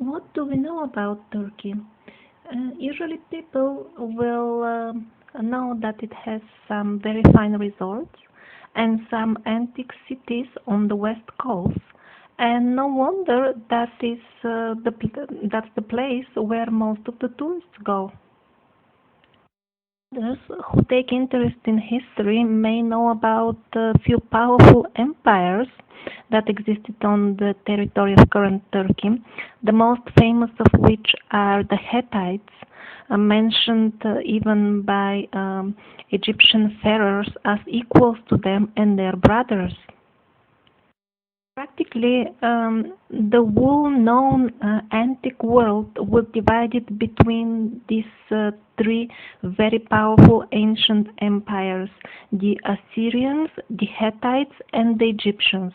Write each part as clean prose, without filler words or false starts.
What do we know about Turkey? Usually people will know that it has some very fine resorts and some antique cities on the west coast. And no wonder that's the place where most of the tourists go. Those who take interest in history may know about a few powerful empires that existed on the territory of current Turkey, the most famous of which are the Hittites, mentioned even by Egyptian pharaohs as equals to them and their brothers. Practically, the whole known antique world was divided between these three very powerful ancient empires, the Assyrians, the Hittites, and the Egyptians.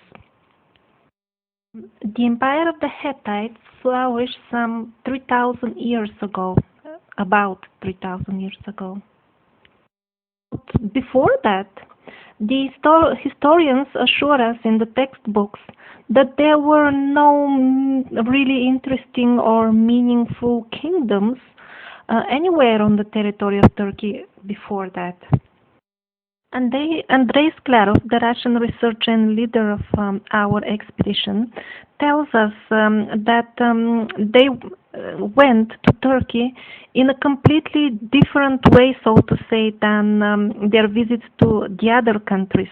The empire of the Hittites flourished some 3,000 years ago, about 3,000 years ago. But before that, the historians assure us in the textbooks that there were no really interesting or meaningful kingdoms anywhere on the territory of Turkey before that. Andrei Sklarov, the Russian researcher and leader of our expedition, tells us that they went to Turkey in a completely different way, so to say, than their visits to the other countries.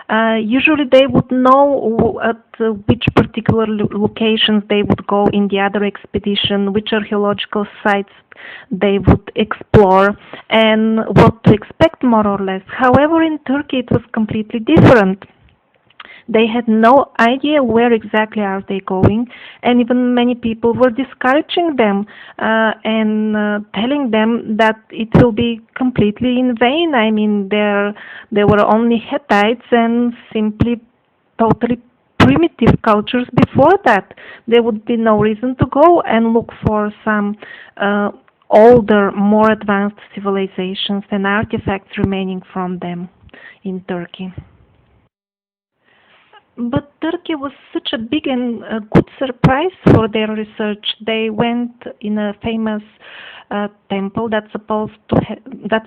Usually they would know at which particular locations they would go in the other expedition, which archaeological sites they would explore, and what to expect more or less. However, in Turkey it was completely different. They had no idea where exactly are they going, and even many people were discouraging them and telling them that it will be completely in vain. I mean, there were only Hittites and simply totally primitive cultures before that. There would be no reason to go and look for some older, more advanced civilizations and artifacts remaining from them in Turkey. But Turkey was such a big and good surprise for their research. They went in a famous temple that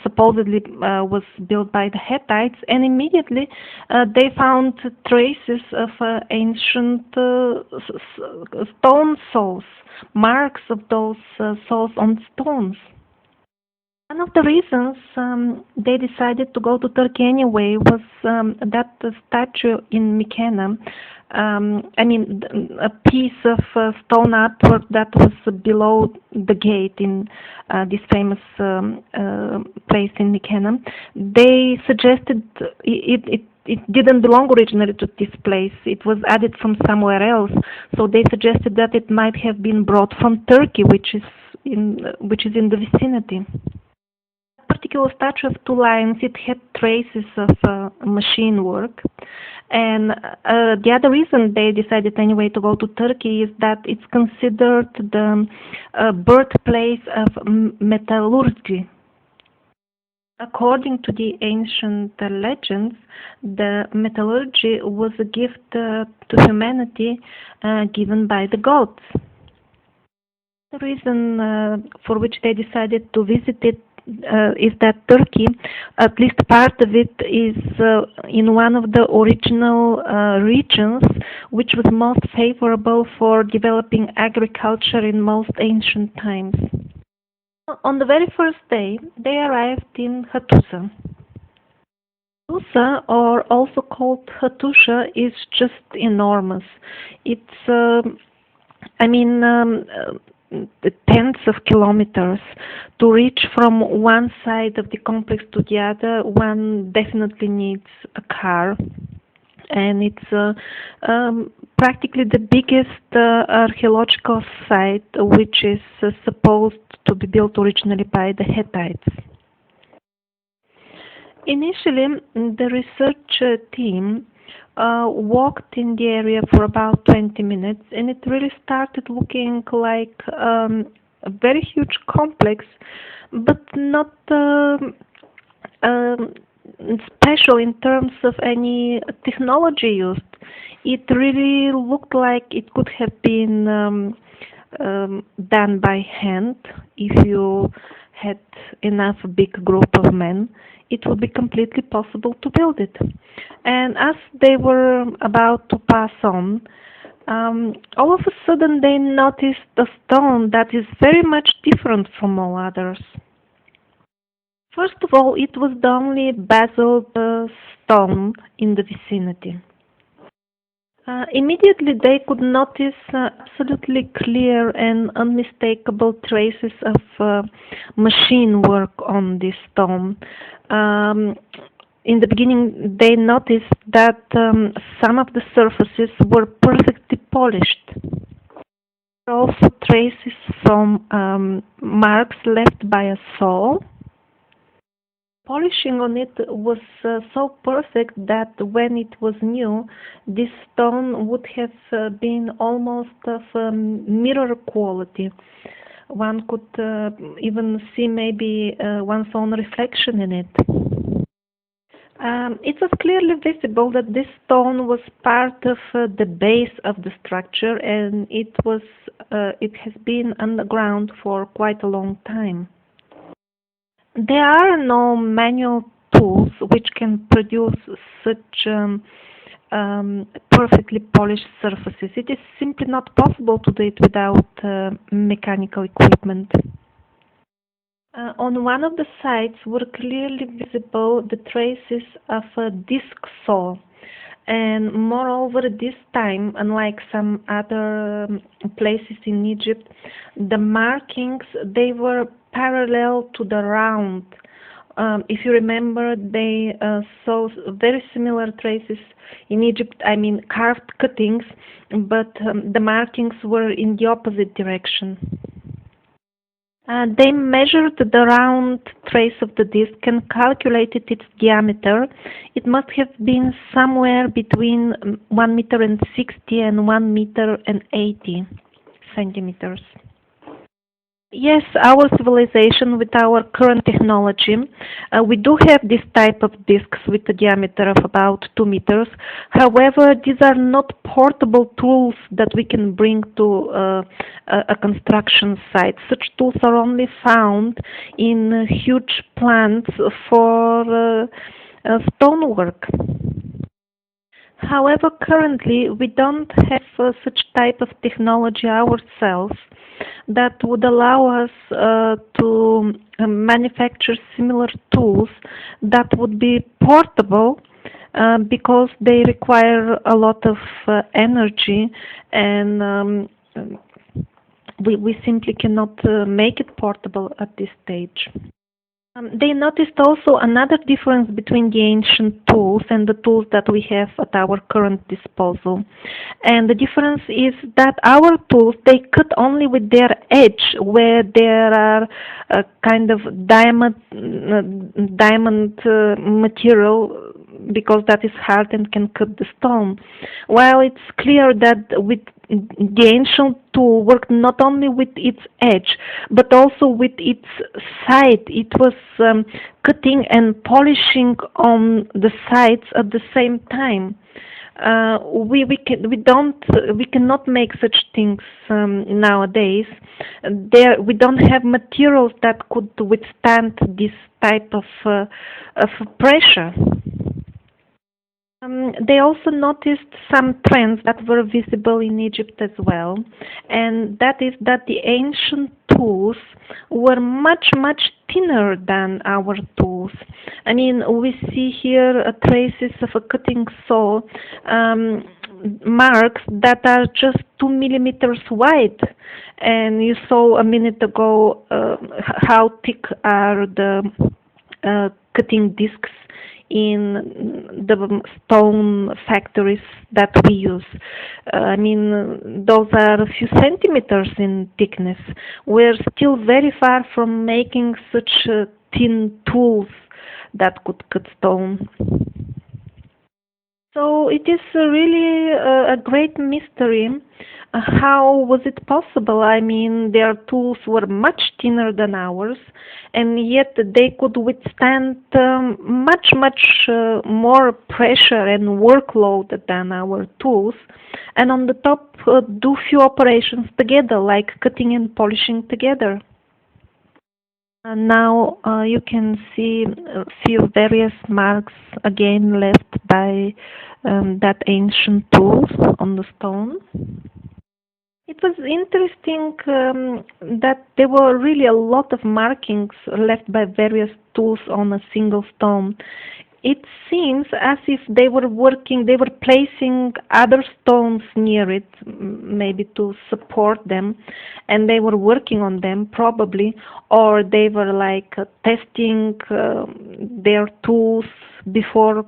supposedly was built by the Hittites, and immediately they found traces of ancient stone saws, marks of those saws on stones. One of the reasons they decided to go to Turkey anyway was that the statue in Mykenæ, a piece of stone artwork that was below the gate in this famous place in Mykenæ. They suggested it didn't belong originally to this place. It was added from somewhere else. So they suggested that it might have been brought from Turkey, which is in the vicinity. Particular statue of two lions, it had traces of machine work, and the other reason they decided anyway to go to Turkey is that it's considered the birthplace of metallurgy. According to the ancient legends, the metallurgy was a gift to humanity given by the gods. The reason for which they decided to visit it is that Turkey, at least part of it, is in one of the original regions which was most favorable for developing agriculture in most ancient times. On the very first day, they arrived in Hattusa. Hattusa, or also called Hattusha, is just enormous. It's, tens of kilometers. To reach from one side of the complex to the other, one definitely needs a car, and it's practically the biggest archaeological site, which is supposed to be built originally by the Hittites. Initially, the research team walked in the area for about 20 minutes, and it really started looking like a very huge complex, but not special in terms of any technology used. It really looked like it could have been done by hand. If you had enough big group of men, it would be completely possible to build it. And as they were about to pass on, all of a sudden they noticed a stone that is very much different from all others. First of all, it was the only basalt stone in the vicinity. Immediately they could notice absolutely clear and unmistakable traces of machine work on this stone. Um, in the beginning, they noticed that some of the surfaces were perfectly polished. There are also traces from marks left by a saw. Polishing on it was so perfect that when it was new, this stone would have been almost of mirror quality. One could even see maybe one's own reflection in it. It was clearly visible that this stone was part of the base of the structure, and it has been underground for quite a long time. There are no manual tools which can produce such perfectly polished surfaces. It is simply not possible to do it without mechanical equipment. On one of the sides were clearly visible the traces of a disc saw, and moreover, this time, unlike some other places in Egypt, the markings they were parallel to the round. If you remember, they saw very similar traces in Egypt. I mean, carved cuttings, but the markings were in the opposite direction. They measured the round trace of the disc and calculated its diameter. It must have been somewhere between 1 meter and 60 and 1 meter and 80 centimeters. Yes, our civilization with our current technology, we do have this type of discs with a diameter of about 2 meters. However, these are not portable tools that we can bring to a construction site. Such tools are only found in huge plants for stonework. However, currently we don't have such type of technology ourselves that would allow us to manufacture similar tools that would be portable because they require a lot of energy, and we simply cannot make it portable at this stage. They noticed also another difference between the ancient tools and the tools that we have at our current disposal. And the difference is that our tools, they cut only with their edge, where there are a kind of diamond material, because that is hard and can cut the stone. While it's clear that with the ancient tool worked not only with its edge, but also with its side. It was cutting and polishing on the sides at the same time. We cannot make such things nowadays. We don't have materials that could withstand this type of pressure. They also noticed some trends that were visible in Egypt as well, and that is that the ancient tools were much, much thinner than our tools. I mean, we see here traces of a cutting saw, marks that are just 2 millimeters wide, and you saw a minute ago how thick are the cutting discs in the stone factories that we use. I mean, those are a few centimeters in thickness. We're still very far from making such thin tools that could cut stone. So it is really a great mystery. How was it possible? I mean, their tools were much thinner than ours, and yet they could withstand much more pressure and workload than our tools. And on the top, do few operations together, like cutting and polishing together. Now you can see a few various marks again left by that ancient tools on the stone. It was interesting that there were really a lot of markings left by various tools on a single stone. It seems as if they were placing other stones near it, maybe to support them, and they were working on them probably, or they were like testing their tools before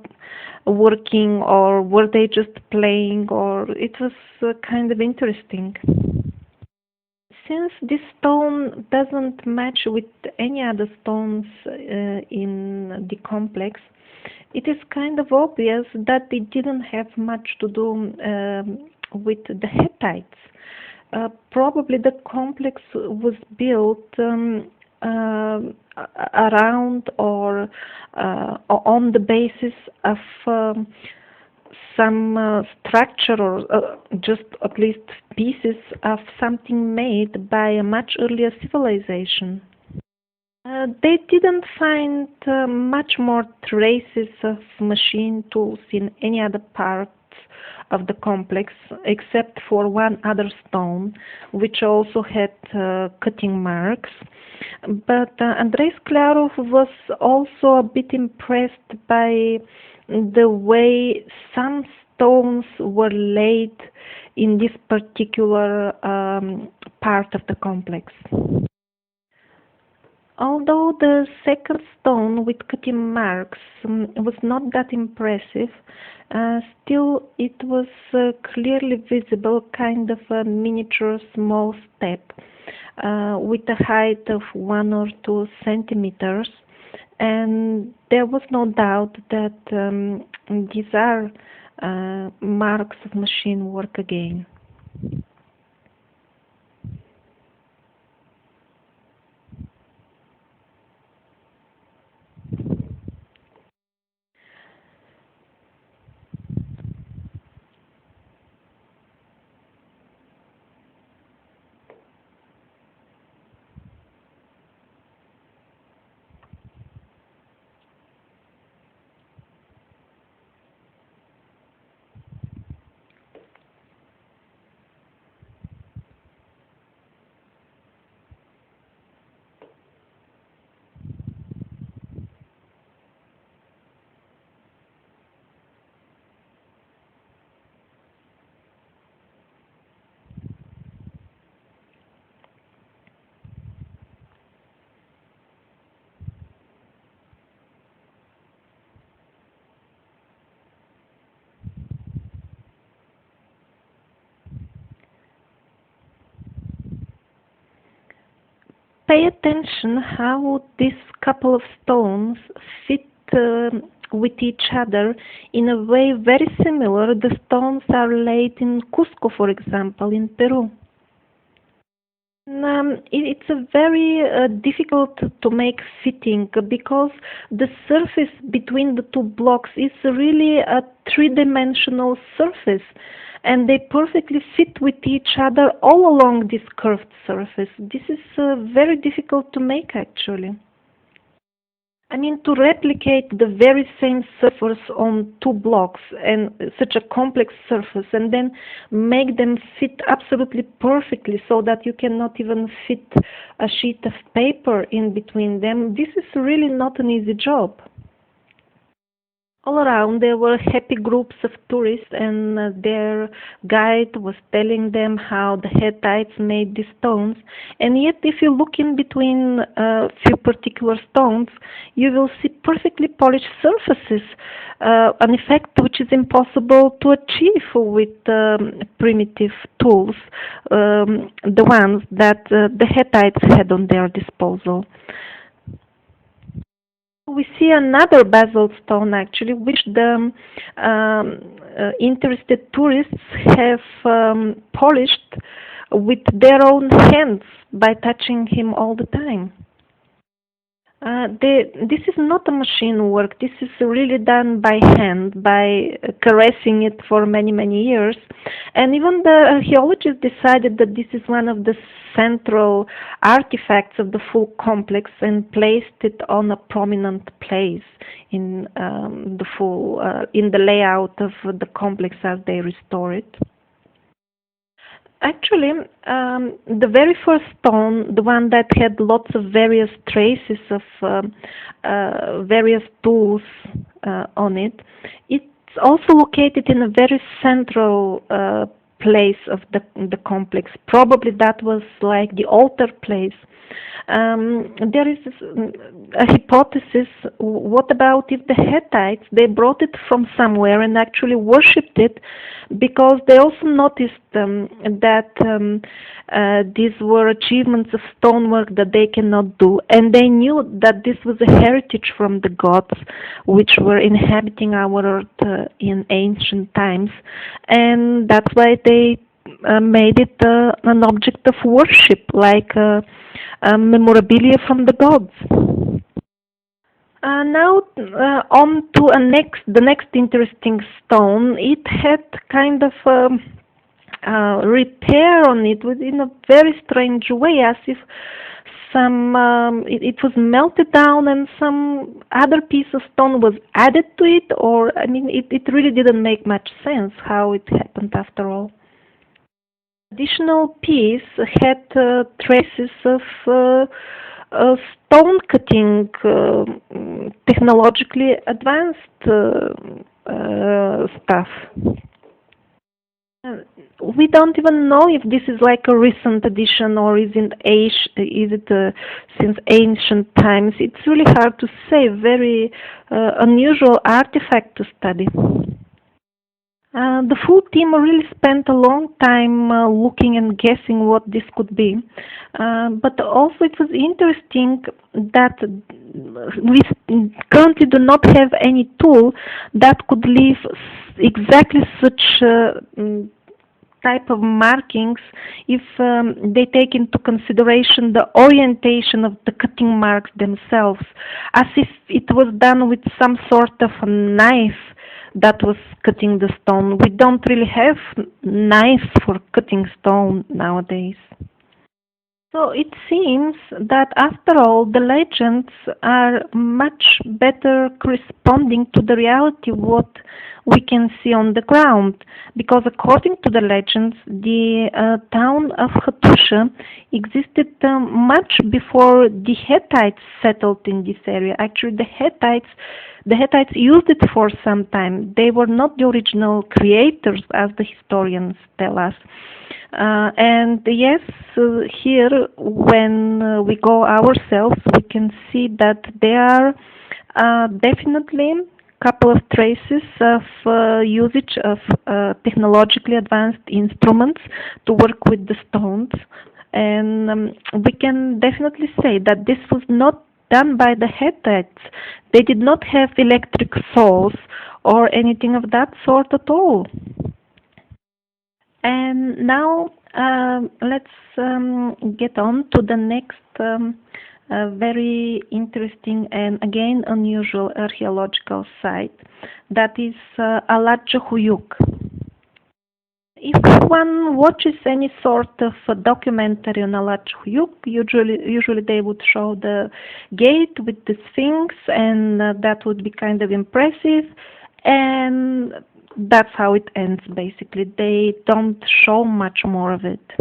working, or were they just playing, or it was kind of interesting. Since this stone doesn't match with any other stones in the complex, it is kind of obvious that it didn't have much to do with the Hittites. Probably the complex was built around or on the basis of some structure or just at least pieces of something made by a much earlier civilization. They didn't find much more traces of machine tools in any other parts of the complex except for one other stone which also had cutting marks. But Andres Clarov was also a bit impressed by the way some stones were laid in this particular part of the complex. Although the second stone with cutting marks was not that impressive, still it was clearly visible, kind of a miniature small step with a height of 1 or 2 centimeters, and there was no doubt that these are marks of machine work again. Pay attention how this couple of stones fit with each other in a way very similar. The stones are laid in Cusco, for example, in Peru. It's a very difficult to make fitting because the surface between the two blocks is really a three-dimensional surface, and they perfectly fit with each other all along this curved surface. This is very difficult to make actually. I mean, to replicate the very same surface on two blocks and such a complex surface, and then make them fit absolutely perfectly so that you cannot even fit a sheet of paper in between them, this is really not an easy job. All around there were happy groups of tourists, and their guide was telling them how the Hittites made these stones. And yet, if you look in between a few particular stones, you will see perfectly polished surfaces, an effect which is impossible to achieve with primitive tools, the ones that the Hittites had on their disposal. We see another basalt stone actually, which the interested tourists have polished with their own hands by touching him all the time. This is not a machine work. This is really done by hand, by caressing it for many, many years. And even the archaeologists decided that this is one of the central artifacts of the full complex and placed it on a prominent place in in the layout of the complex as they restore it. Actually, the very first stone, the one that had lots of various traces of various tools on it, it's also located in a very central place of the complex. Probably that was like the altar place. There is a hypothesis. What about if the Hittites, they brought it from somewhere and actually worshipped it, because they also noticed that these were achievements of stonework that they cannot do, and they knew that this was a heritage from the gods which were inhabiting our earth in ancient times, and that's why they made it an object of worship, like memorabilia from the gods. Now on to the next interesting stone. It had kind of repair on it in a very strange way, as if it was melted down and some other piece of stone was added to it, or I mean, it really didn't make much sense how it happened after all. Additional piece had traces of stone cutting, technologically advanced stuff. We don't even know if this is like a recent addition or is it since ancient times. It's really hard to say. Very unusual artifact to study. The full team really spent a long time looking and guessing what this could be. But also it was interesting that we currently do not have any tool that could leave exactly such type of markings if they take into consideration the orientation of the cutting marks themselves, as if it was done with some sort of a knife that was cutting the stone. We don't really have knives for cutting stone nowadays. So it seems that after all, the legends are much better corresponding to the reality what we can see on the ground, because according to the legends, the town of Hattusha existed much before the Hittites settled in this area. Actually, the Hittites used it for some time. They were not the original creators, as the historians tell us. And yes, here when we go ourselves, we can see that there are definitely a couple of traces of usage of technologically advanced instruments to work with the stones. And we can definitely say that this was not done by the Hittites. They did not have electric saws or anything of that sort at all. And now let's get on to the next very interesting and again unusual archaeological site, that is Alatçı. If one watches any sort of a documentary on Alatçı, usually they would show the gate with the Sphinx, and that would be kind of impressive, and that's how it ends basically. They don't show much more of it.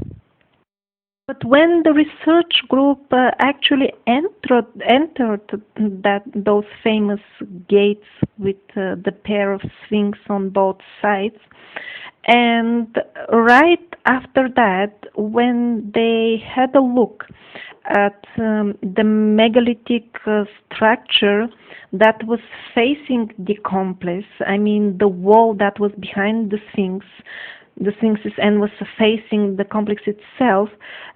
But when the research group actually entered those famous gates with the pair of sphinx on both sides, and right after that, when they had a look at the megalithic structure that was facing the complex, I mean the wall that was behind the sphinx, the sphinxes and was facing the complex itself,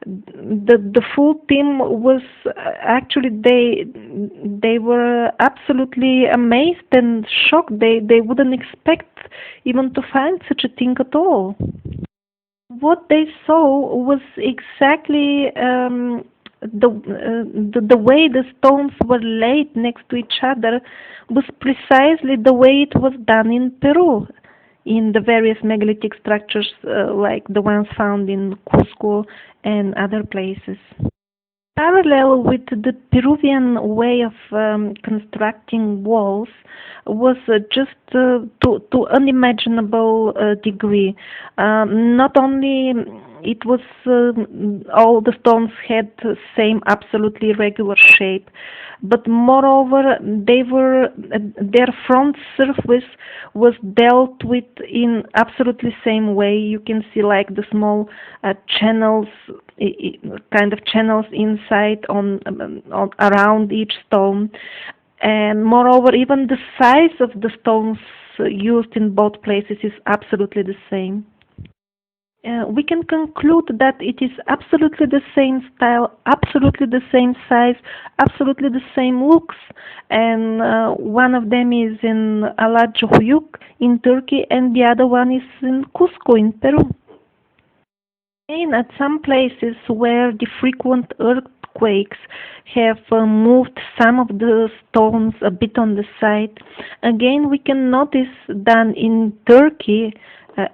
the full team was actually they were absolutely amazed and shocked. They wouldn't expect even to find such a thing at all. What they saw was exactly the way the stones were laid next to each other was precisely the way it was done in Peru, in the various megalithic structures like the ones found in Cusco and other places. Parallel with the Peruvian way of constructing walls was just to unimaginable degree. Not only it was all the stones had the same absolutely regular shape, but moreover they were their front surface was dealt with in absolutely same way. You can see like the small channels, kind of channels inside on around each stone, and moreover even the size of the stones used in both places is absolutely the same. We can conclude that it is absolutely the same style, absolutely the same size, absolutely the same looks, and one of them is in Alacıhuyuk in Turkey, and the other one is in Cusco in Peru. And at some places where the frequent earthquakes have moved some of the stones a bit on the side, again we can notice that in Turkey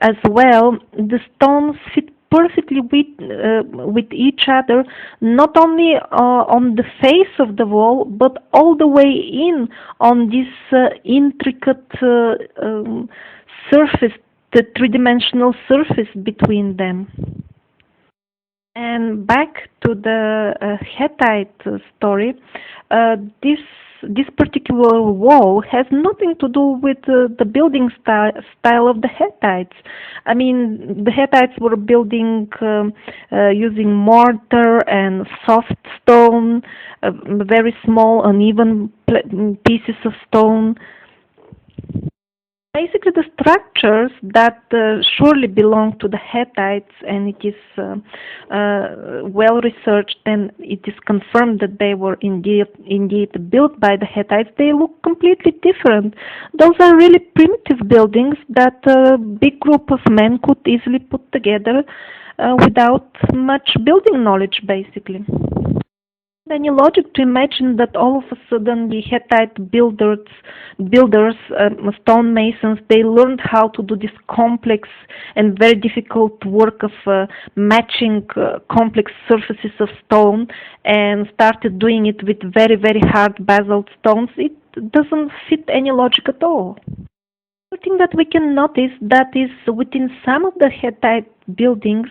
as well, the stones fit perfectly with each other, not only on the face of the wall, but all the way in on this intricate surface, the three-dimensional surface between them. And back to the Hittite story, this particular wall has nothing to do with the building style of the Hittites. I mean, the Hittites were building using mortar and soft stone, very small, uneven pieces of stone. Basically, the structures that surely belong to the Hittites, and it is well researched, and it is confirmed that they were indeed built by the Hittites. They look completely different. Those are really primitive buildings that a big group of men could easily put together without much building knowledge, basically. Any logic to imagine that all of a sudden the Hittite builders, stonemasons, they learned how to do this complex and very difficult work of matching complex surfaces of stone and started doing it with very, very hard basalt stones. It doesn't fit any logic at all. One thing that we can notice that is within some of the Hittite buildings,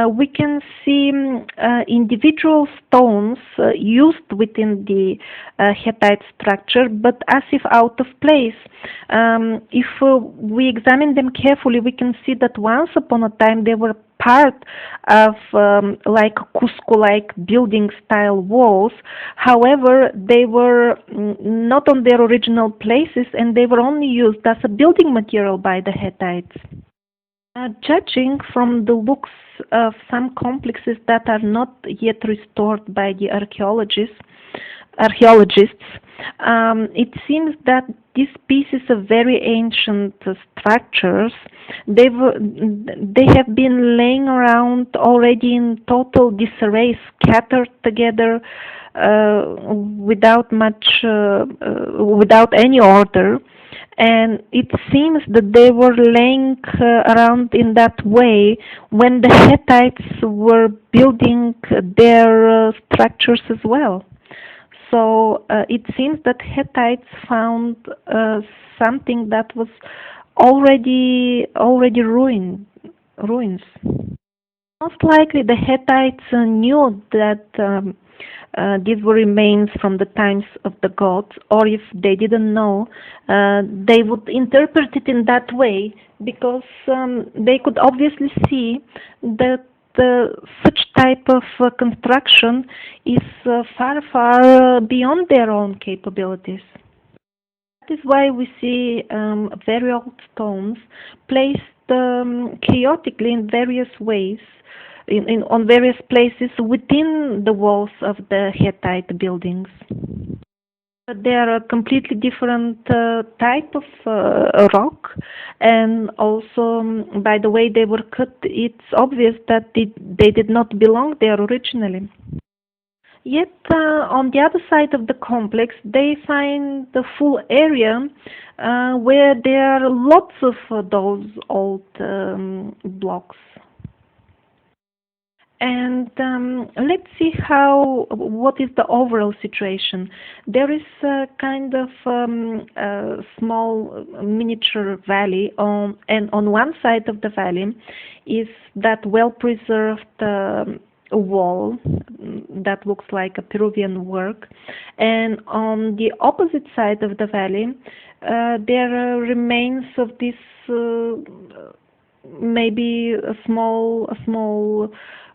we can see individual stones used within the Hittite structure, but as if out of place. If we examine them carefully, we can see that once upon a time they were part of like Cusco-like building style walls. However, they were not on their original places, and they were only used as a building material by the Hittites. Judging from the looks of some complexes that are not yet restored by the archaeologists, it seems that these pieces of very ancient structures, they have been laying around already in total disarray, scattered together without without any order. And it seems that they were laying around in that way when the Hittites were building their structures as well. So it seems that Hittites found something that was already ruins. Most likely the Hittites knew that these were remains from the times of the gods, or if they didn't know, they would interpret it in that way, because they could obviously see that such type of construction is far beyond their own capabilities. That is why we see very old stones placed chaotically in various ways, on various places within the walls of the Hittite buildings. They are a completely different type of rock, and also by the way they were cut, it's obvious that they did not belong there originally. Yet, on the other side of the complex, they find the full area where there are lots of those old blocks. And let's see what is the overall situation. There is a kind of a small miniature valley and on one side of the valley is that well-preserved wall that looks like a Peruvian work, and on the opposite side of the valley there are remains of this maybe a small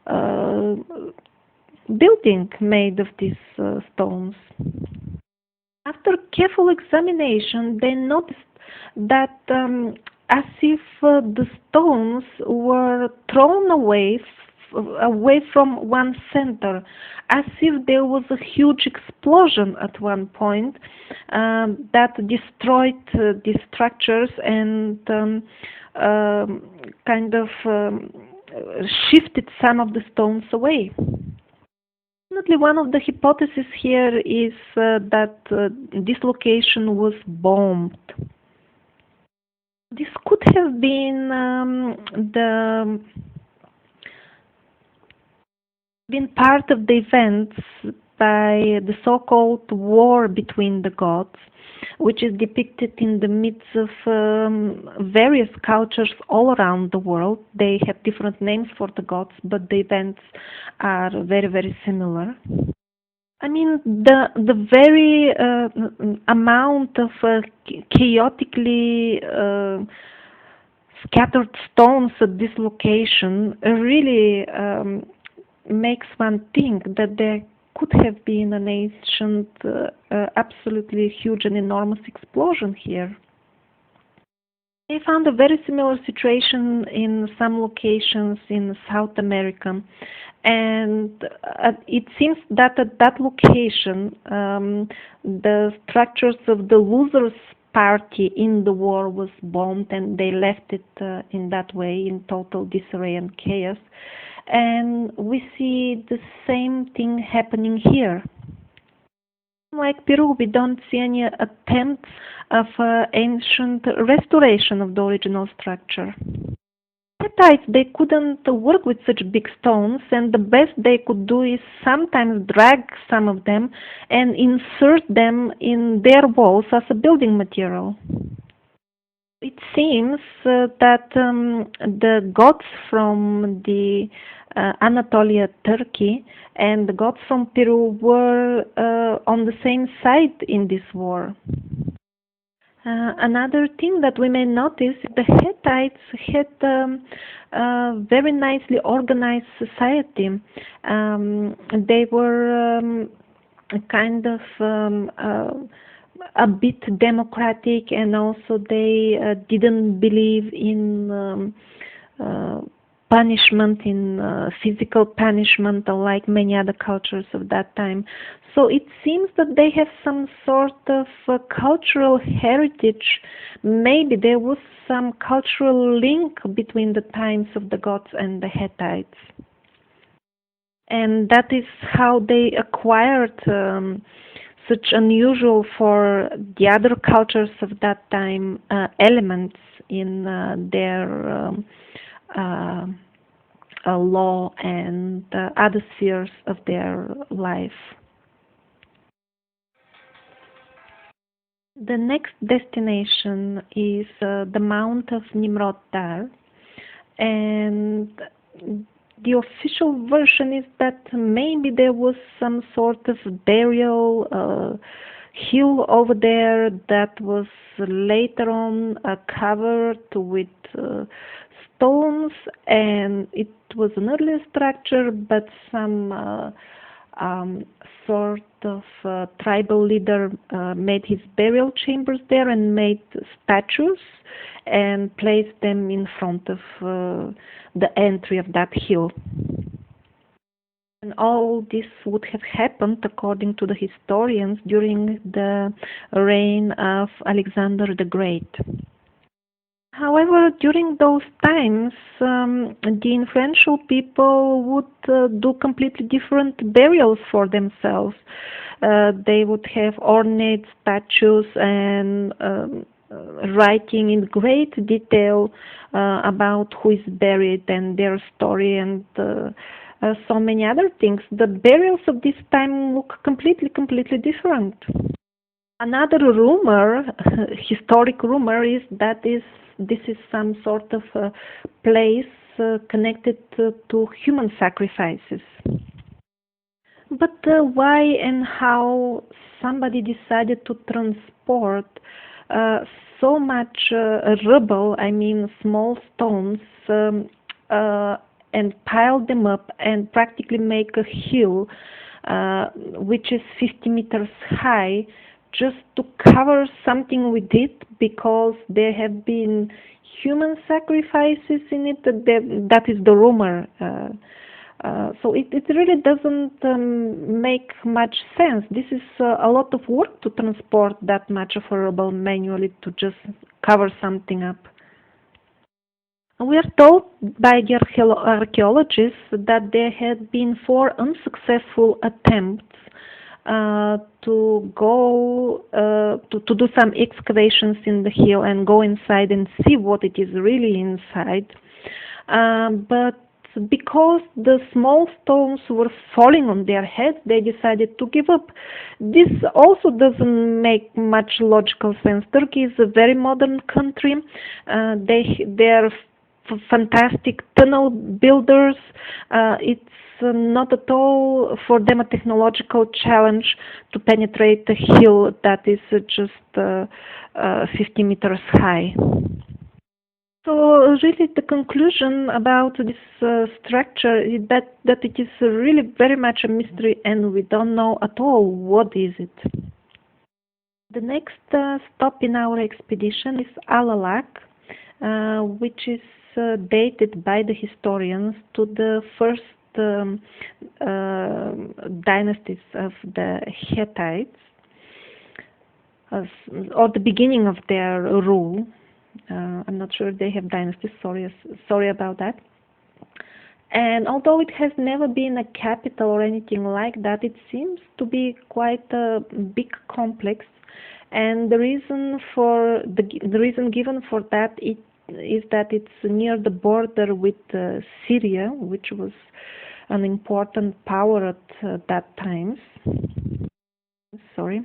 uh, building made of these stones. After careful examination, they noticed that as if the stones were thrown away from one center, as if there was a huge explosion at one point that destroyed these structures and kind of shifted some of the stones away. Definitely, one of the hypotheses here is that this location was bombed. This could have been been part of the events by the so-called war between the gods, which is depicted in the midst of various cultures all around the world. They have different names for the gods, but the events are very, very similar. I mean, the very amount of chaotically scattered stones at this location really makes one think that there could have been an ancient, absolutely huge and enormous explosion here. They found a very similar situation in some locations in South America, and it seems that at that location, the structures of the losers' party in the war was bombed, and they left it in that way, in total disarray and chaos. And we see the same thing happening here. Like Peru, we don't see any attempts of ancient restoration of the original structure. Hittites, they couldn't work with such big stones, and the best they could do is sometimes drag some of them and insert them in their walls as a building material. It seems that the gods from the Anatolia, Turkey, and the gods from Peru were on the same side in this war. Another thing that we may notice, the Hittites had a very nicely organized society. They were kind of a bit democratic, and also they didn't believe in punishment, in physical punishment, unlike many other cultures of that time. So it seems that they have some sort of cultural heritage. Maybe there was some cultural link between the times of the gods and the Hittites. And that is how they acquired such unusual for the other cultures of that time elements in their law and other spheres of their life. The next destination is the Mount of Nimrod Dar, and the official version is that maybe there was some sort of burial hill over there that was later on covered with stones, and it was an earlier structure, but some sort of tribal leader made his burial chambers there and made statues and placed them in front of the entry of that hill. And all this would have happened, according to the historians, during the reign of Alexander the Great. However, during those times, the influential people would do completely different burials for themselves. They would have ornate statues and writing in great detail about who is buried and their story and so many other things. The burials of this time look completely different. Another rumor, historic rumor, is that this is some sort of a place connected to human sacrifices. But why and how somebody decided to transport so much rubble, I mean small stones, and pile them up and practically make a hill which is 50 meters high, just to cover something with it because there have been human sacrifices in it? That is the rumor. So it really doesn't make much sense. This is a lot of work to transport that much of a rubble manually to just cover something up. We are told by the archaeologists that there had been 4 unsuccessful attempts to go to do some excavations in the hill and go inside and see what it is really inside. But because the small stones were falling on their heads, they decided to give up. This also doesn't make much logical sense. Turkey is a very modern country. They're fantastic tunnel builders. It's not at all for them a technological challenge to penetrate a hill that is just 50 meters high. So really the conclusion about this structure is that it is really very much a mystery and we don't know at all what is it. The next stop in our expedition is Alalak, which is dated by the historians to the first dynasties of the Hittites, or the beginning of their rule. I'm not sure they have dynasties, sorry about that. And although it has never been a capital or anything like that, it seems to be quite a big complex. And the reason given for that is that it's near the border with Syria, which was an important power at that time. Sorry.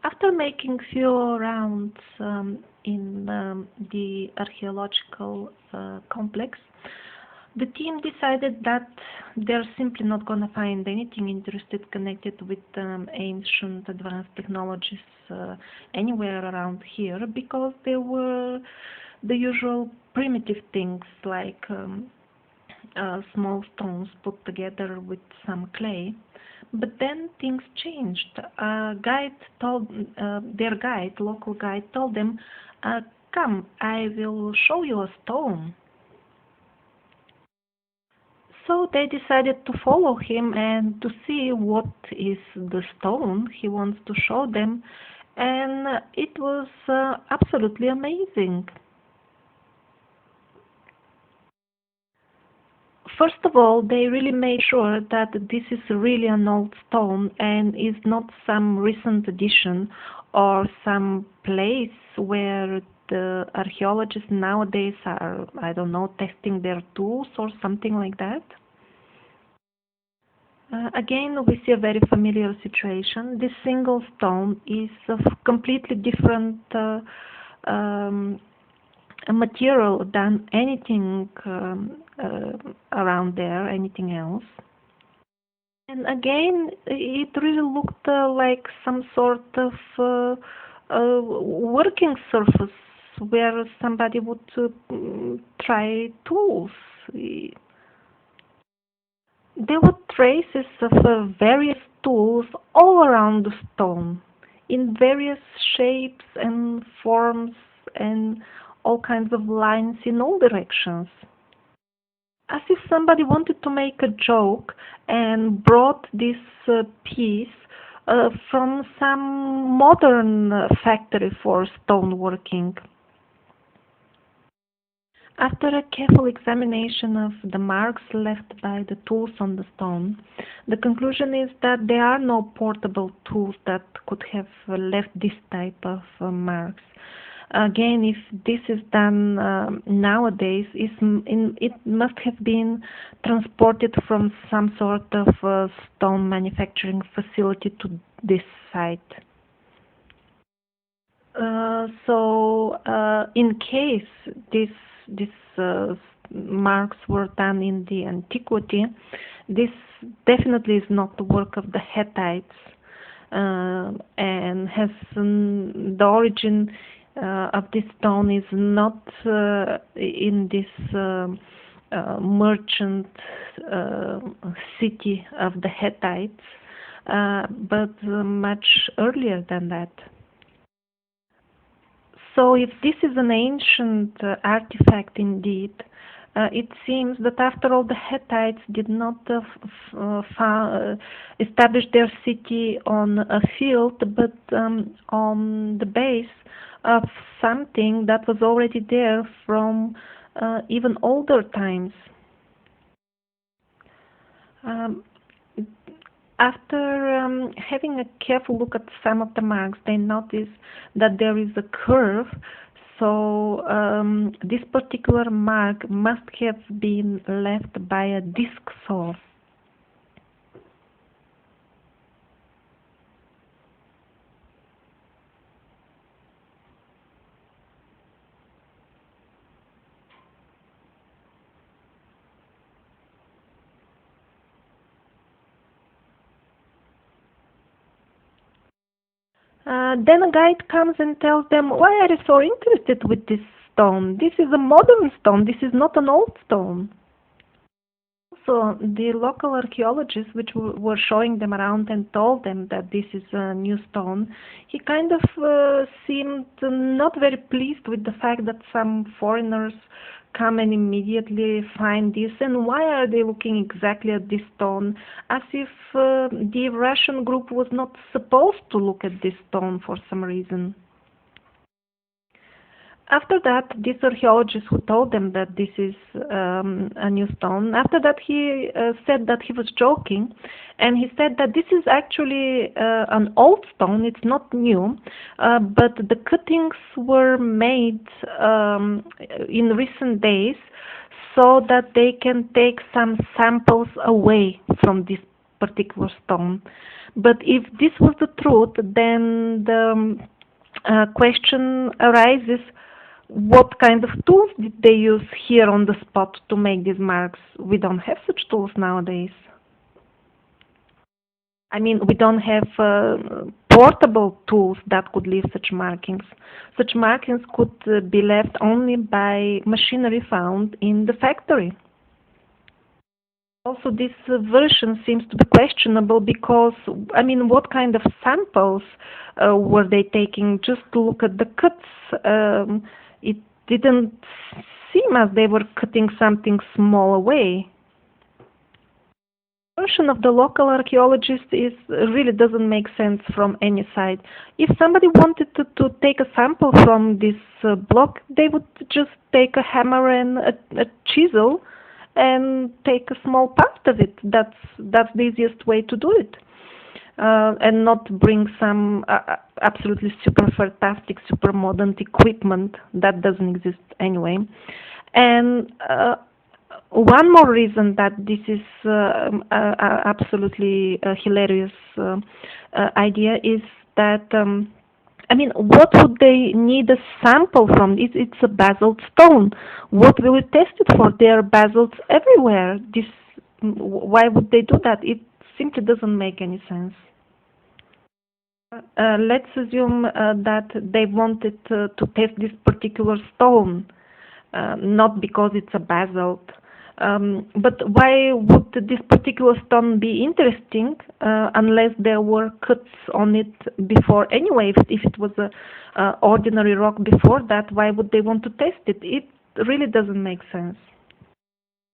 After making few rounds in the archaeological complex, The team decided that they're simply not going to find anything interesting connected with ancient advanced technologies anywhere around here because there were the usual primitive things like small stones put together with some clay. But then things changed. Their guide, local guide, told them, "Come, I will show you a stone." So they decided to follow him and to see what is the stone he wants to show them, and it was absolutely amazing. First of all, they really made sure that this is really an old stone and is not some recent addition or some place where the archaeologists nowadays are, I don't know, testing their tools or something like that. Again, we see a very familiar situation. This single stone is of completely different um, material than anything around there, anything else. And again, it really looked like some sort of working surface where somebody would try tools. There were traces of various tools all around the stone, in various shapes and forms and all kinds of lines in all directions. As if somebody wanted to make a joke and brought this piece from some modern factory for stoneworking. After a careful examination of the marks left by the tools on the stone, the conclusion is that there are no portable tools that could have left this type of marks. Again, if this is done nowadays, it must have been transported from some sort of stone manufacturing facility to this site. In case these marks were done in the antiquity, this definitely is not the work of the Hittites, and has the origin of this stone is not in this merchant city of the Hittites, but much earlier than that. So if this is an ancient artifact indeed, it seems that after all the Hittites did not establish their city on a field, but on the base of something that was already there from even older times. Um, After having a careful look at some of the marks, they notice that there is a curve. So this particular mark must have been left by a disc saw. Then a guide comes and tells them, "Why are you so interested with this stone? This is a modern stone. This is not an old stone." So the local archaeologists, which were showing them around and told them that this is a new stone, he kind of seemed not very pleased with the fact that some foreigners come and immediately find this, and why are they looking exactly at this stone, as if the Russian group was not supposed to look at this stone for some reason. After that, this archaeologist who told them that this is a new stone, after that he said that he was joking, and he said that this is actually an old stone, it's not new, but the cuttings were made in recent days so that they can take some samples away from this particular stone. But if this was the truth, then the question arises, what kind of tools did they use here on the spot to make these marks? We don't have such tools nowadays. I mean, we don't have portable tools that could leave such markings. Such markings could be left only by machinery found in the factory. Also, this version seems to be questionable because, I mean, what kind of samples were they taking? Just to look at the cuts, it didn't seem as they were cutting something small away. The version of the local archaeologist is really doesn't make sense from any side. If somebody wanted to take a sample from this block, they would just take a hammer and a chisel and take a small part of it. That's the easiest way to do it, and not bring some absolutely super fantastic, super modern equipment that doesn't exist anyway. And one more reason that this is absolutely a hilarious idea is that. I mean, what would they need a sample from? It's a basalt stone. What will it test it for? There are basalts everywhere. Why would they do that? It simply doesn't make any sense. Let's assume that they wanted to test this particular stone, not because it's a basalt. But why would this particular stone be interesting unless there were cuts on it before? Anyway, if it was a ordinary rock before that, why would they want to test it? It really doesn't make sense.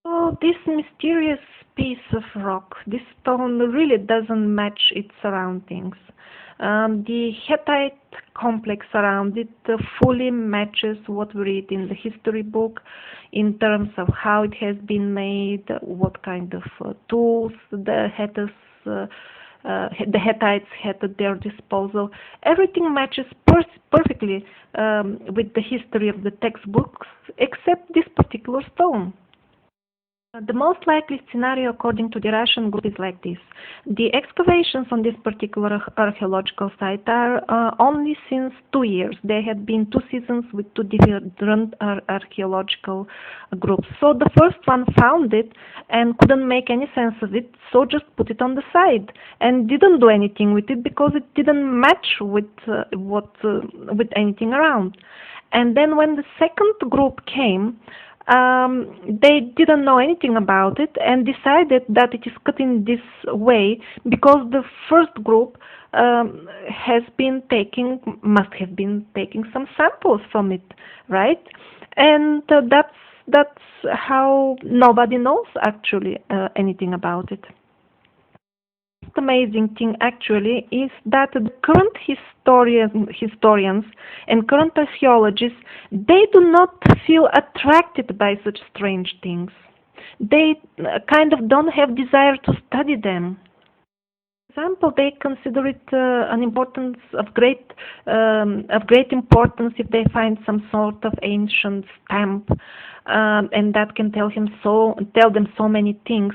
So this mysterious piece of rock, this stone really doesn't match its surroundings. The Hittite complex around it fully matches what we read in the history book in terms of how it has been made, what kind of tools the Hittites had at their disposal. Everything matches perfectly with the history of the textbooks, except this particular stone. The most likely scenario, according to the Russian group, is like this. The excavations on this particular archaeological site are only since 2 years. There had been 2 seasons with two different archaeological groups. So the first one found it and couldn't make any sense of it, so just put it on the side and didn't do anything with it because it didn't match with with anything around. And then when the second group came, they didn't know anything about it and decided that it is cut in this way because the first group must have been taking some samples from it, right? And that's how nobody knows actually anything about it. The amazing thing actually is that the current historians and current archaeologists, they do not feel attracted by such strange things. They kind of don't have desire to study them. For example, they consider it an importance of great importance if they find some sort of ancient stamp, and that can tell them so many things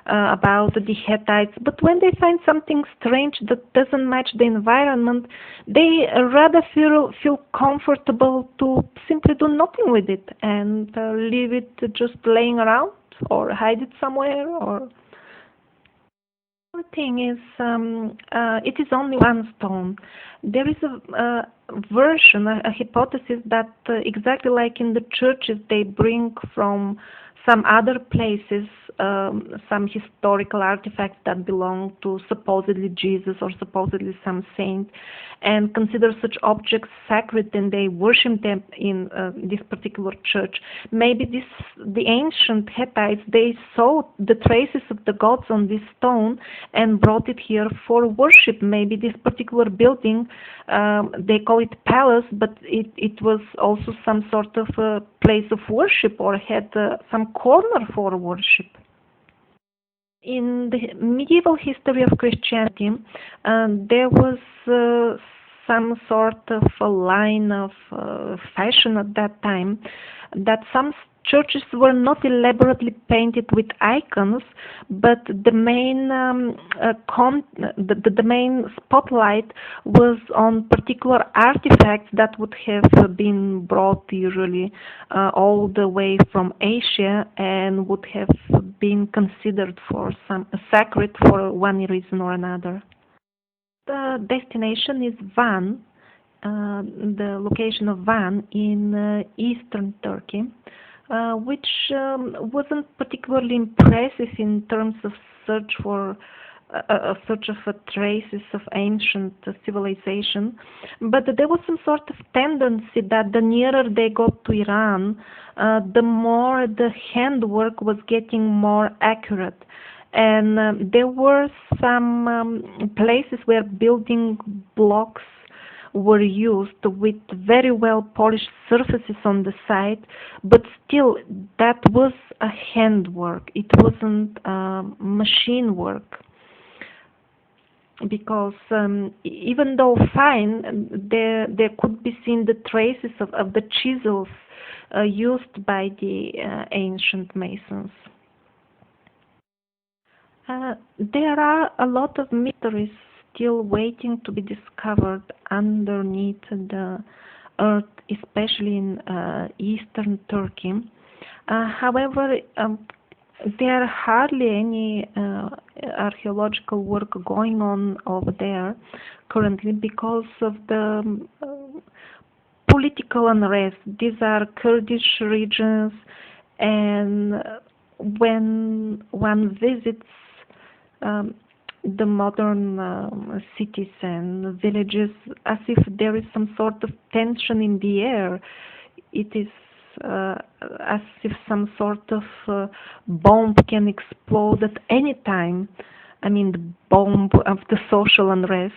about the Hittites. But when they find something strange that doesn't match the environment, they rather feel comfortable to simply do nothing with it and leave it just laying around or hide it somewhere. Or the thing is, it is only one stone. There is a version, a hypothesis that exactly like in the churches, they bring from some other places some historical artifacts that belong to supposedly Jesus or supposedly some saint, and consider such objects sacred and they worship them in this particular church. Maybe the ancient Hittites, they saw the traces of the gods on this stone and brought it here for worship. Maybe this particular building, they call it palace, but it was also some sort of a place of worship or had some corner for worship. In the medieval history of Christianity, there was some sort of a line of fashion at that time that some churches were not elaborately painted with icons, but the main spotlight was on particular artifacts that would have been brought usually all the way from Asia and would have been considered for some sacred for one reason or another. The destination is Van, the location of Van in eastern Turkey, which wasn't particularly impressive in terms of search for search of traces of ancient civilization, but there was some sort of tendency that the nearer they got to Iran, the more the handwork was getting more accurate. And there were some places where building blocks were used with very well polished surfaces on the side, but still that was a handwork. It wasn't machine work because even though fine, there could be seen the traces of the chisels used by the ancient masons. There are a lot of mysteries still waiting to be discovered underneath the earth, especially in eastern Turkey. However, there are hardly any archaeological work going on over there currently because of the political unrest. These are Kurdish regions, and when one visits the modern cities and villages, as if there is some sort of tension in the air. It is as if some sort of bomb can explode at any time. I mean, the bomb of the social unrest.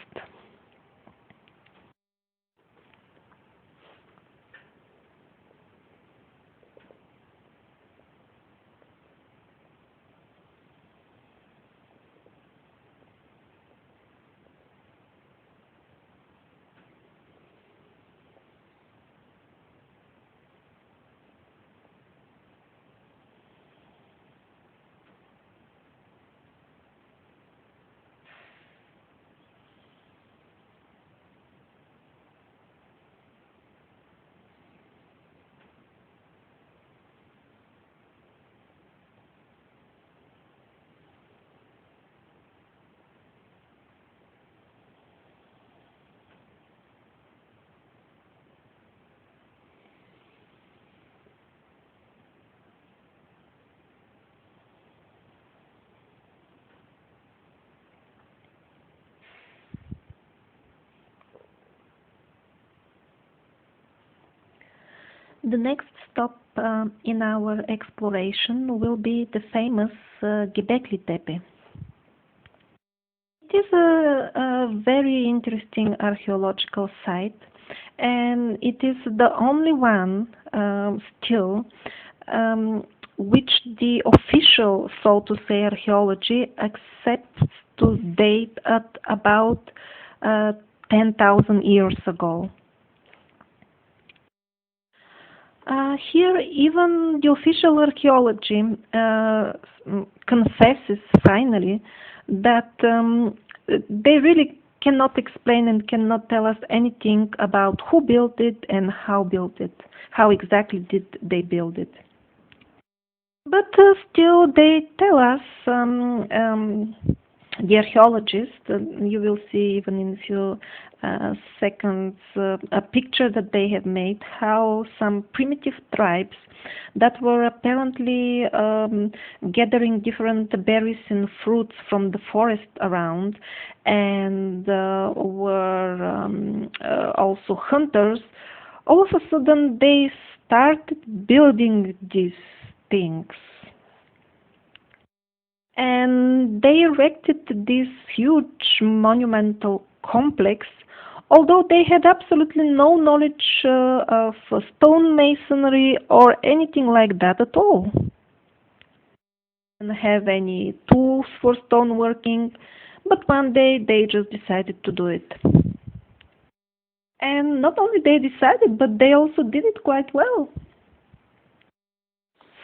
The next stop in our exploration will be the famous Göbekli Tepe. It is a very interesting archaeological site, and it is the only one still which the official, so to say, archaeology accepts to date at about 10,000 years ago. Here, even the official archaeology confesses finally that they really cannot explain and cannot tell us anything about who built it and how built it, how exactly did they build it. But still, they tell us, the archaeologists, you will see even in a few seconds a picture that they have made, how some primitive tribes that were apparently gathering different berries and fruits from the forest around, and were also hunters. All of a sudden, they started building these things. And they erected this huge monumental complex, although they had absolutely no knowledge of stone masonry or anything like that at all. They didn't have any tools for stoneworking, but one day they just decided to do it. And not only they decided, but they also did it quite well.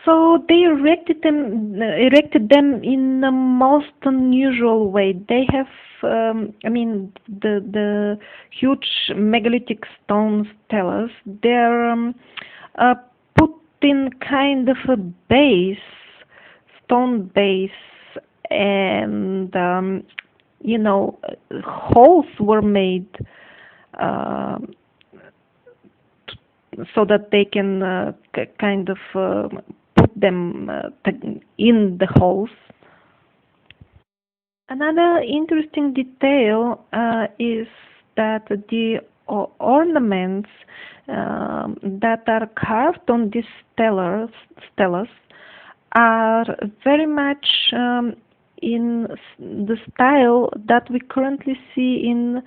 So they erected them in the most unusual way. They have, I mean, the huge megalithic stone steles. They're uh, put in kind of a base, stone base, and holes were made uh, so that they can kind of put them in the holes. Another interesting detail is that the ornaments that are carved on these stelas are very much in the style that we currently see in,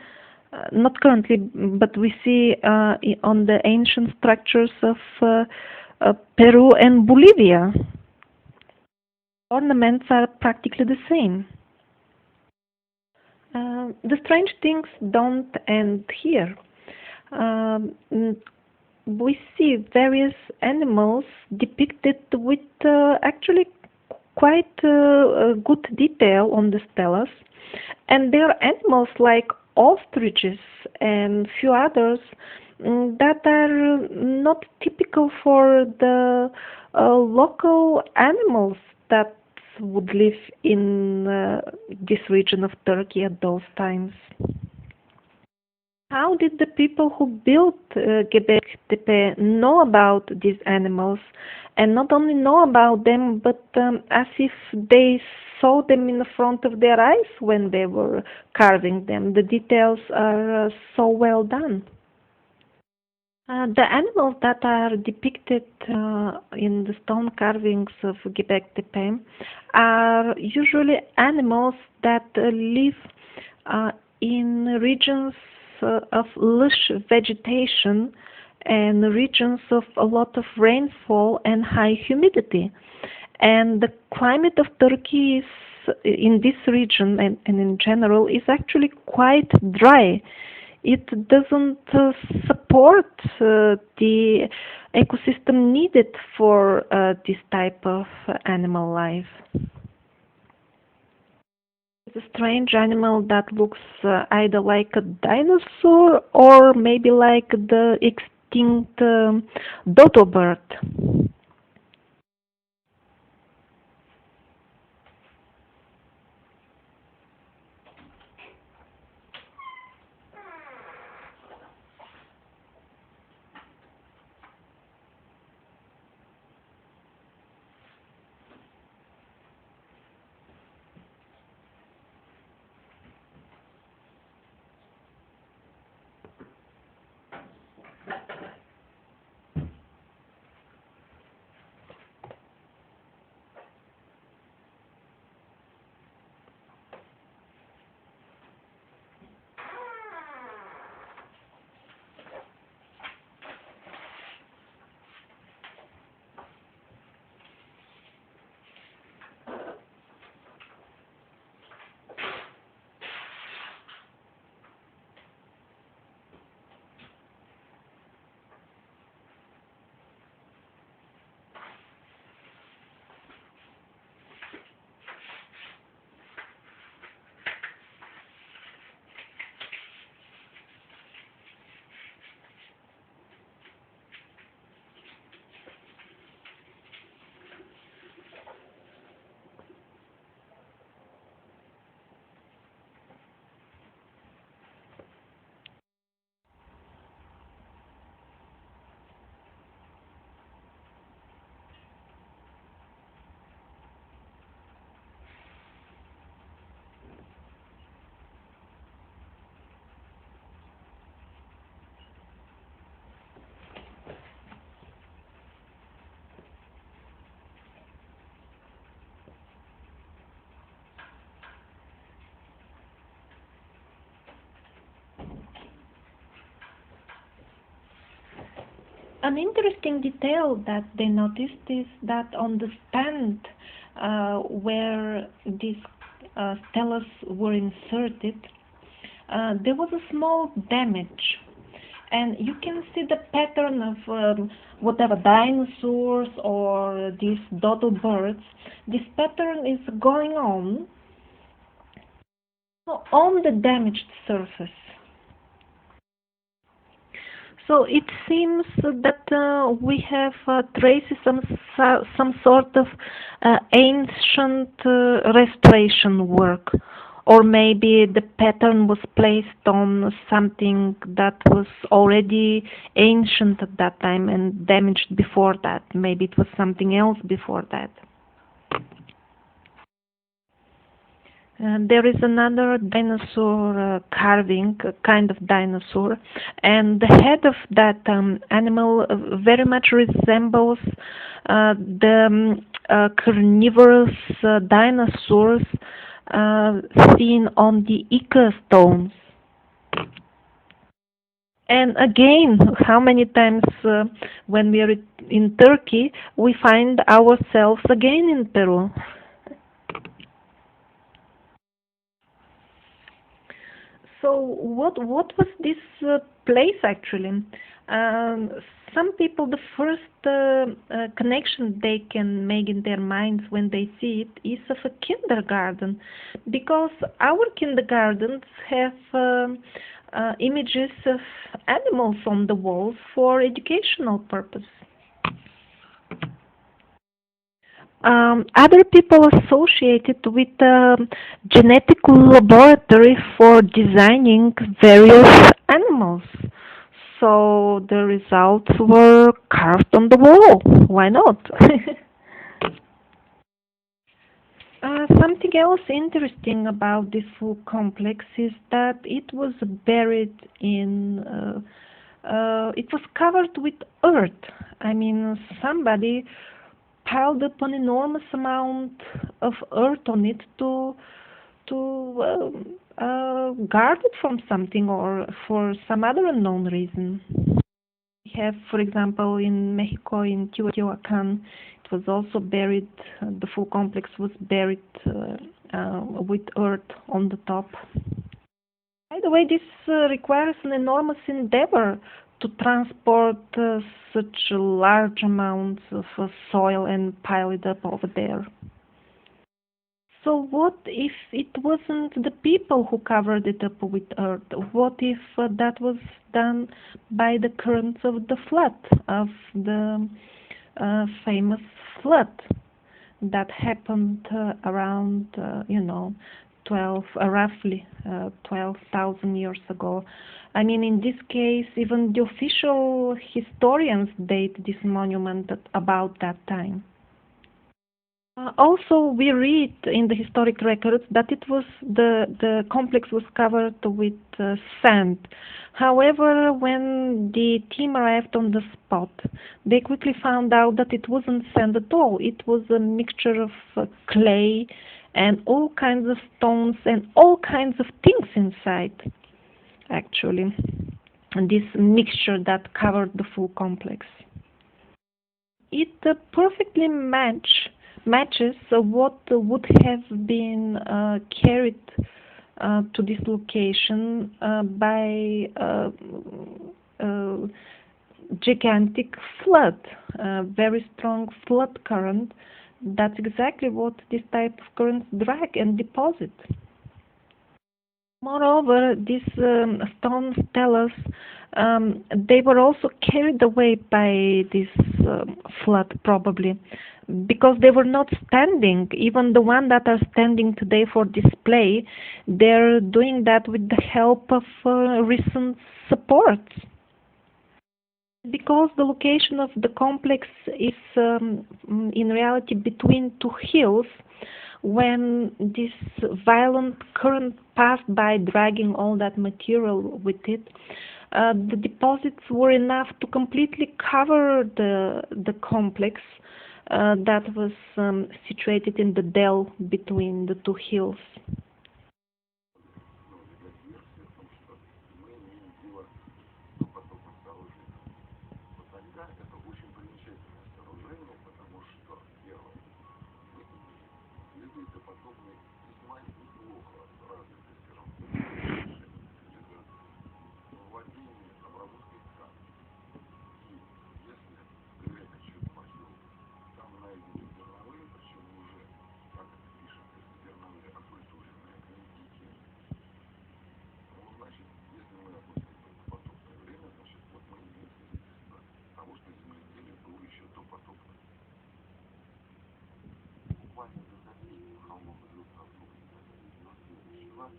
not currently, but we see on the ancient structures of Peru and Bolivia. Ornaments are practically the same. The strange things don't end here. Um, we see various animals depicted with actually quite good detail on the stelas, and there are animals like ostriches and few others that are not typical for the local animals that would live in this region of Turkey at those times. How did the people who built Göbekli Tepe know about these animals, and not only know about them, but as if they saw them in the front of their eyes when they were carving them? The details are so well done. The animals that are depicted in the stone carvings of Göbekli Tepe are usually animals that live in regions of lush vegetation and regions of a lot of rainfall and high humidity. And the climate of Turkey is, in this region and in general, is actually quite dry. It doesn't support the ecosystem needed for this type of animal life. It's a strange animal that looks either like a dinosaur or maybe like the extinct dodo bird. An interesting detail that they noticed is that on the stand where these stelas were inserted, there was a small damage. and you can see the pattern of whatever dinosaurs or these dodo birds. This pattern is going on the damaged surface. So it seems that we have traces some sort of ancient restoration work, or maybe the pattern was placed on something that was already ancient at that time and damaged before that. Maybe it was something else before that. There is another dinosaur carving, a kind of dinosaur, and the head of that animal very much resembles the carnivorous dinosaurs seen on the Ica stones. And again, how many times when we are in Turkey, we find ourselves again in Peru? So what was this place actually? Um, some people, the first connection they can make in their minds when they see it is of a kindergarten, because our kindergartens have images of animals on the walls for educational purpose. Other people associate it with a genetic laboratory for designing various animals. So the results were carved on the wall. Why not? Something else interesting about this full complex is that it was buried in, it was covered with earth. I mean, somebody piled up an enormous amount of earth on it to guard it from something or for some other unknown reason. We have, for example, in Mexico, in Teotihuacan, it was also buried. The full complex was buried with earth on the top. By the way, this requires an enormous endeavor to transport such large amounts of soil and pile it up over there. So what if it wasn't the people who covered it up with earth? What if that was done by the currents of the flood, of the famous flood that happened around, 12,000 years ago. I mean, in this case, even the official historians date this monument at about that time. Also, we read in the historic records that it was the complex was covered with sand. However, when the team arrived on the spot, they quickly found out that it wasn't sand at all. It was a mixture of clay and all kinds of stones and all kinds of things inside, actually. And this mixture that covered the full complex. It perfectly matches what would have been carried to this location by gigantic flood, very strong flood current. That's exactly what this type of currents drag and deposit. Moreover, these stones tell us they were also carried away by this flood, probably, because they were not standing. Even the ones that are standing today for display, they're doing that with the help of recent supports. Because the location of the complex is in reality between two hills, when this violent current passed by dragging all that material with it, the deposits were enough to completely cover the complex that was situated in the dell between the two hills. глобальной изотопии холмов Южного Фукса и устья Шива,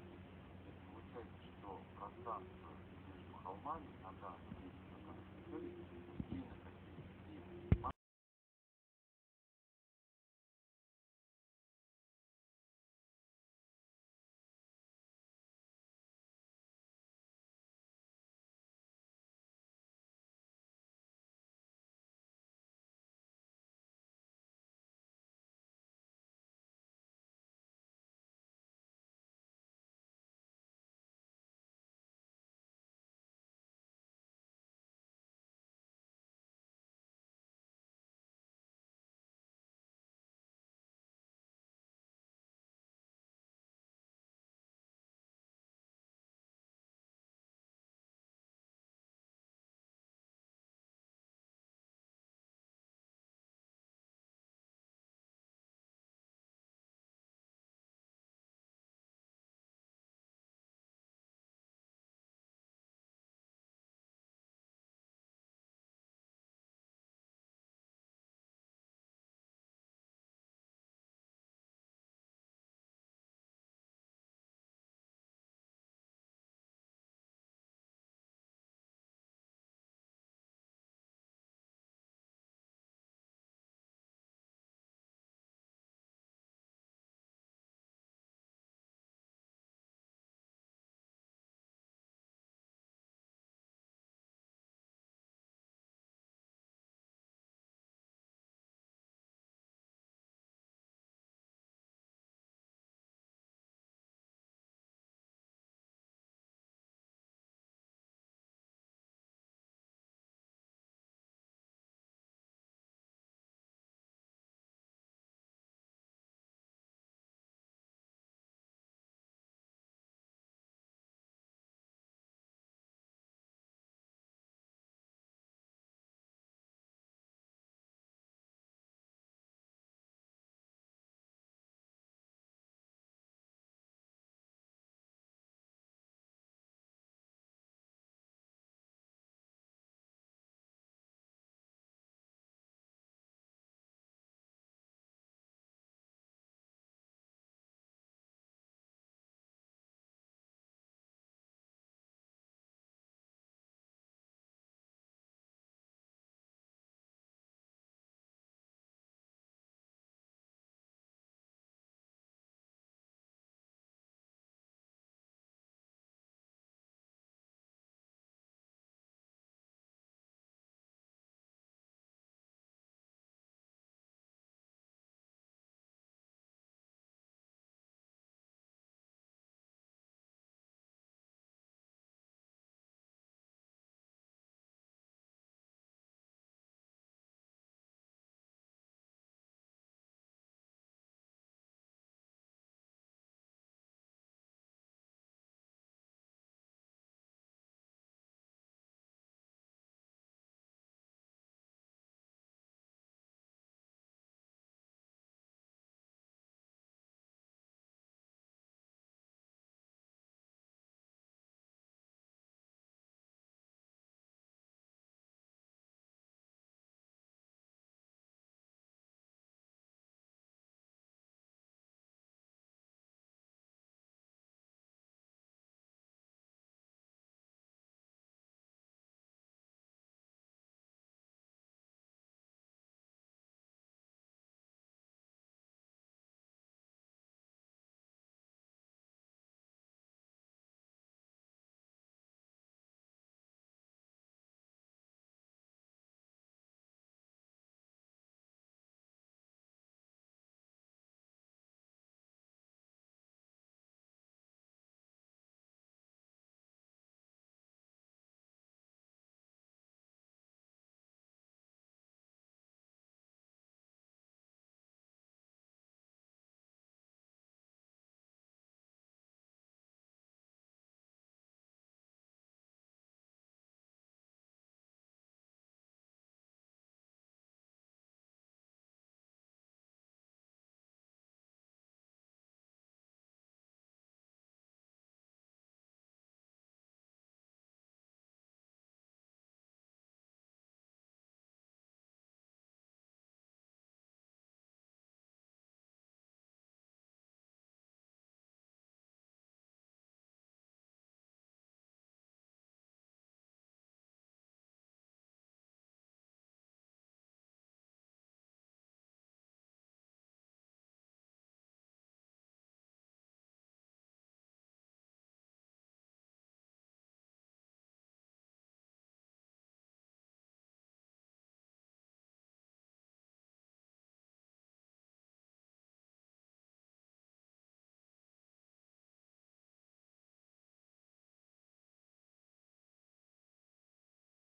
получается, что пространство между холмами на данном